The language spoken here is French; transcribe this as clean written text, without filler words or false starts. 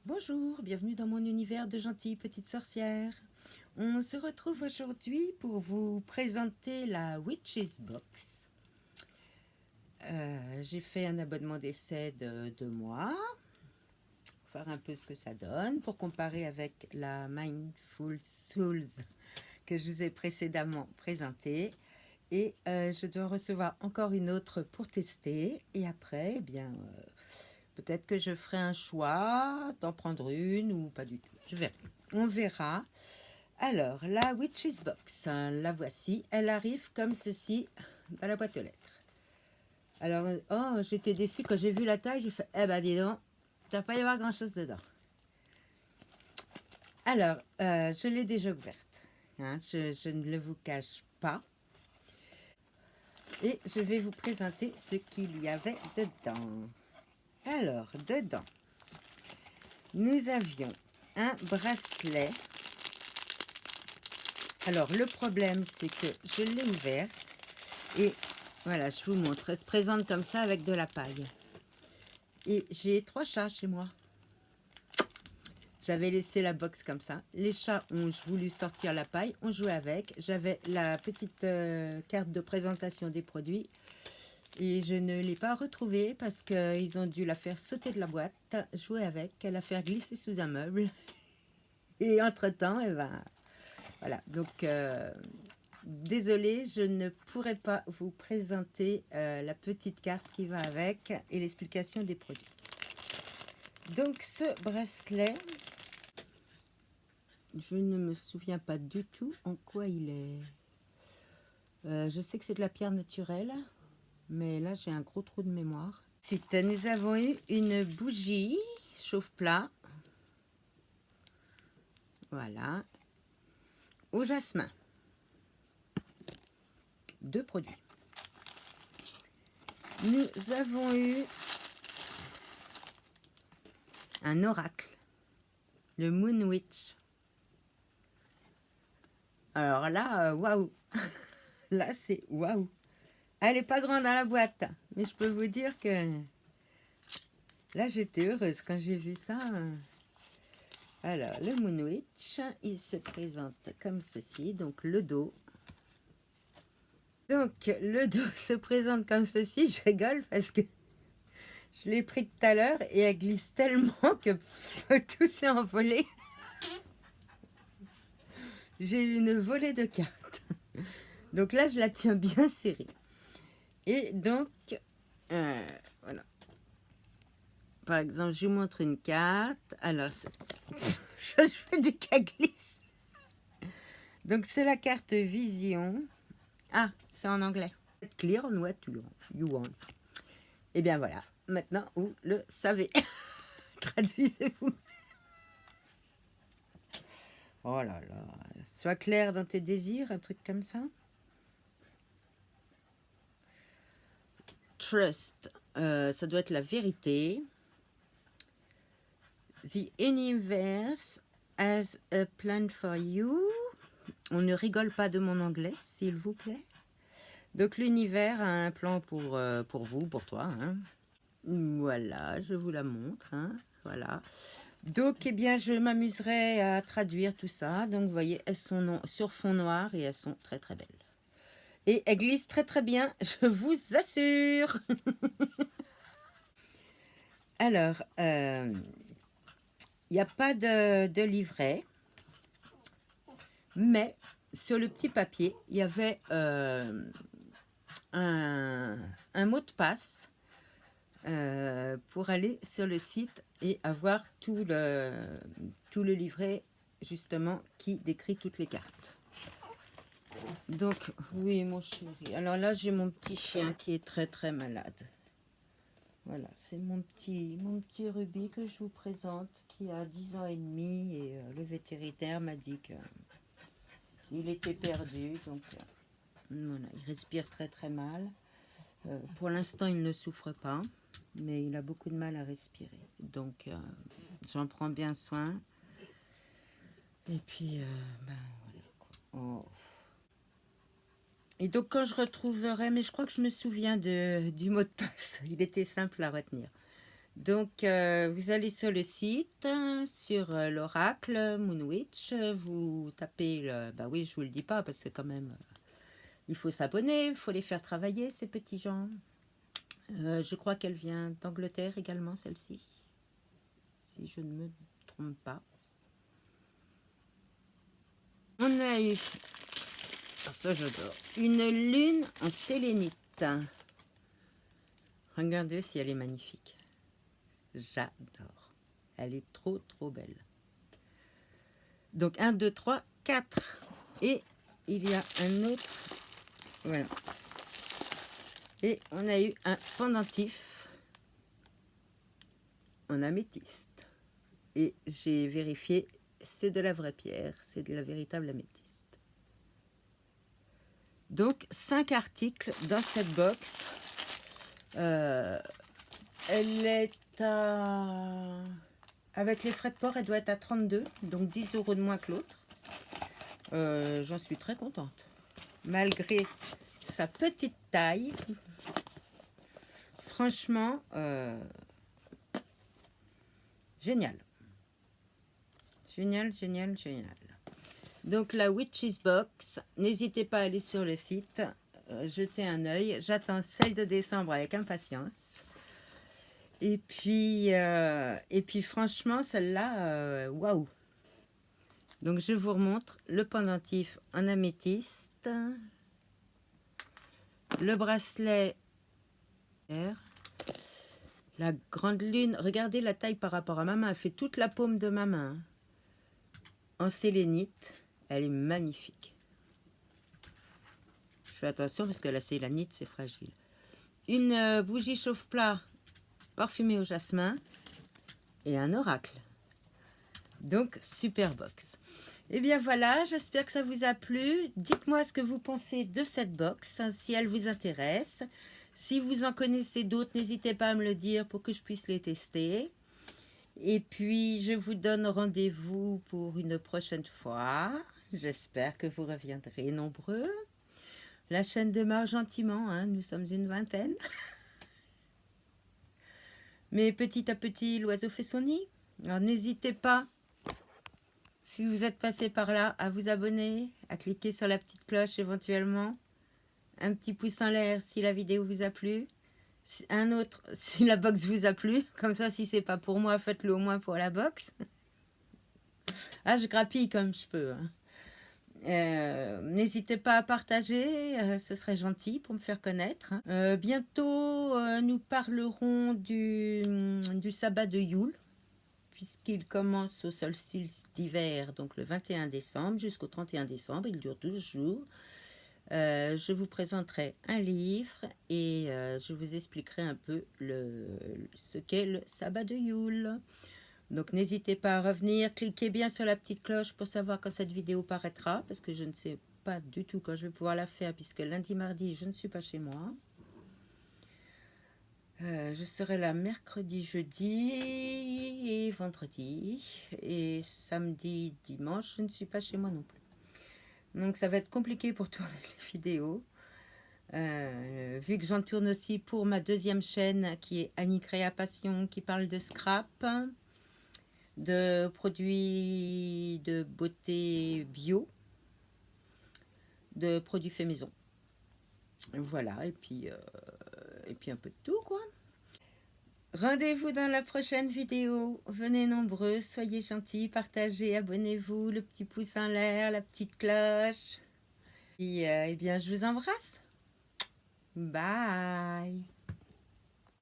Bonjour, bienvenue dans mon univers de gentilles petites sorcières. On se retrouve aujourd'hui pour vous présenter la Witch's Box. J'ai fait un abonnement d'essai de 2 mois, pour faire un peu ce que ça donne, pour comparer avec la Mindful Souls que je vous ai précédemment présentée. Et je dois recevoir encore une autre pour tester. Et après, eh bien, peut-être que je ferai un choix d'en prendre une ou pas du tout. Je verrai. On verra. Alors, la Witch's Box, la voici. Elle arrive comme ceci dans la boîte aux lettres. Alors, oh, j'étais déçue quand j'ai vu la taille. J'ai fait, eh ben dis donc, il ne va pas y avoir grand-chose dedans. Alors, je l'ai déjà ouverte. Hein, je ne le vous cache pas. Et je vais vous présenter ce qu'il y avait dedans. Alors, dedans, nous avions un bracelet. Alors, le problème, c'est que je l'ai ouvert et voilà, je vous montre. Elle se présente comme ça avec de la paille. Et j'ai 3 chats chez moi. J'avais laissé la box comme ça. Les chats ont voulu sortir la paille, ont joué avec. J'avais la petite carte de présentation des produits. Et je ne l'ai pas retrouvée parce qu'ils ont dû la faire sauter de la boîte, jouer avec, la faire glisser sous un meuble. Et entre-temps, eh ben, voilà. Donc, désolée, je ne pourrai pas vous présenter la petite carte qui va avec et l'explication des produits. Donc, ce bracelet, je ne me souviens pas du tout en quoi il est. Je sais que c'est de la pierre naturelle, mais là, j'ai un gros trou de mémoire. Ensuite, nous avons eu une bougie chauffe-plat. Voilà. Au jasmin. 2 produits. Nous avons eu un oracle, le Moon Witch. Alors là, waouh. Là, c'est waouh. Elle n'est pas grande dans la boîte, mais je peux vous dire que là, j'étais heureuse quand j'ai vu ça. Alors, le Moon Witch, il se présente comme ceci, donc le dos. Donc, le dos se présente comme ceci. Je rigole parce que je l'ai pris tout à l'heure et elle glisse tellement que tout s'est envolé. J'ai eu une volée de cartes. Donc là, je la tiens bien serrée. Et donc, voilà. Par exemple, je vous montre une carte. Alors, je fais du caglisse. Donc, c'est la carte Vision. Ah, c'est en anglais. Clear on what you want. Et bien voilà, maintenant vous le savez. Traduisez-vous. Oh là là, sois clair dans tes désirs, un truc comme ça. Trust, ça doit être la vérité. The universe has a plan for you. On ne rigole pas de mon anglais, s'il vous plaît. Donc l'univers a un plan pour vous, pour toi. Hein. Voilà, je vous la montre. Hein. Voilà. Donc, eh bien, je m'amuserai à traduire tout ça. Donc, vous voyez, elles sont sur fond noir et elles sont très, très belles. Et elles glissent très, très bien, je vous assure. Alors, il n'y a pas de livret, mais sur le petit papier, il y avait un mot de passe pour aller sur le site et avoir tout le livret, justement, qui décrit toutes les cartes. Donc, oui, mon chéri. Alors là, j'ai mon petit chien qui est très, très malade. Voilà, c'est mon petit Ruby que je vous présente, qui a 10 ans et demi. Et le vétérinaire m'a dit qu'il était perdu. Donc, voilà, il respire très, très mal. Pour l'instant, il ne souffre pas, mais il a beaucoup de mal à respirer. Donc, j'en prends bien soin. Et puis, ben voilà. Oh. Et donc, quand je retrouverai, mais je crois que je me souviens du mot de passe, il était simple à retenir. Donc, vous allez sur le site, sur l'oracle Moonwitch, vous tapez le... Bah oui, je vous le dis pas parce que quand même, il faut s'abonner, il faut les faire travailler, ces petits gens. Je crois qu'elle vient d'Angleterre également, celle-ci, si je ne me trompe pas. On a eu, ah, ça j'adore, une lune en sélénite. Regardez si elle est magnifique. J'adore. Elle est trop, trop belle. Donc, 1, 2, 3, 4. Et il y a un autre. Voilà. Et on a eu un pendentif en améthyste. Et j'ai vérifié, c'est de la vraie pierre. C'est de la véritable améthyste. Donc, 5 articles dans cette box. Elle est à... Avec les frais de port, elle doit être à 32, donc 10 € de moins que l'autre. J'en suis très contente. Malgré sa petite taille, franchement, génial. Génial, génial, génial. Donc la Witch's Box, n'hésitez pas à aller sur le site, jeter un œil. J'attends celle de décembre avec impatience. Et puis franchement, celle-là, waouh! Donc, je vous remontre le pendentif en améthyste, le bracelet, la grande lune. Regardez la taille par rapport à ma main. Elle fait toute la paume de ma main. En sélénite, elle est magnifique. Je fais attention parce que la sélénite, c'est fragile. Une bougie chauffe-plat parfumée au jasmin et un oracle. Donc, super box. Et bien voilà, j'espère que ça vous a plu. Dites-moi ce que vous pensez de cette box, si elle vous intéresse. Si vous en connaissez d'autres, n'hésitez pas à me le dire pour que je puisse les tester. Et puis, je vous donne rendez-vous pour une prochaine fois. J'espère que vous reviendrez nombreux. La chaîne démarre gentiment, hein, nous sommes une vingtaine. Mais petit à petit, l'oiseau fait son nid. Alors n'hésitez pas, si vous êtes passé par là, à vous abonner, à cliquer sur la petite cloche éventuellement. Un petit pouce en l'air si la vidéo vous a plu. Un autre si la box vous a plu. Comme ça, si c'est pas pour moi, faites-le au moins pour la box. Ah, je grappille comme je peux. Hein. N'hésitez pas à partager, ce serait gentil pour me faire connaître. Bientôt, nous parlerons du sabbat de Yule, puisqu'il commence au solstice d'hiver, donc le 21 décembre jusqu'au 31 décembre. Il dure 12 jours. Je vous présenterai un livre et je vous expliquerai un peu ce qu'est le sabbat de Yule. Donc n'hésitez pas à revenir, cliquez bien sur la petite cloche pour savoir quand cette vidéo paraîtra, parce que je ne sais pas du tout quand je vais pouvoir la faire, puisque lundi, mardi, je ne suis pas chez moi. Je serai là mercredi, jeudi et vendredi. Et samedi, dimanche, je ne suis pas chez moi non plus. Donc ça va être compliqué pour tourner les vidéos. Vu que j'en tourne aussi pour ma deuxième chaîne qui est Annie Créa Passion, qui parle de scrap, de produits de beauté bio, de produits faits maison. Voilà, et puis un peu de tout, quoi. Rendez-vous dans la prochaine vidéo. Venez nombreux, soyez gentils, partagez, abonnez-vous, le petit pouce en l'air, la petite cloche. Et bien, je vous embrasse. Bye.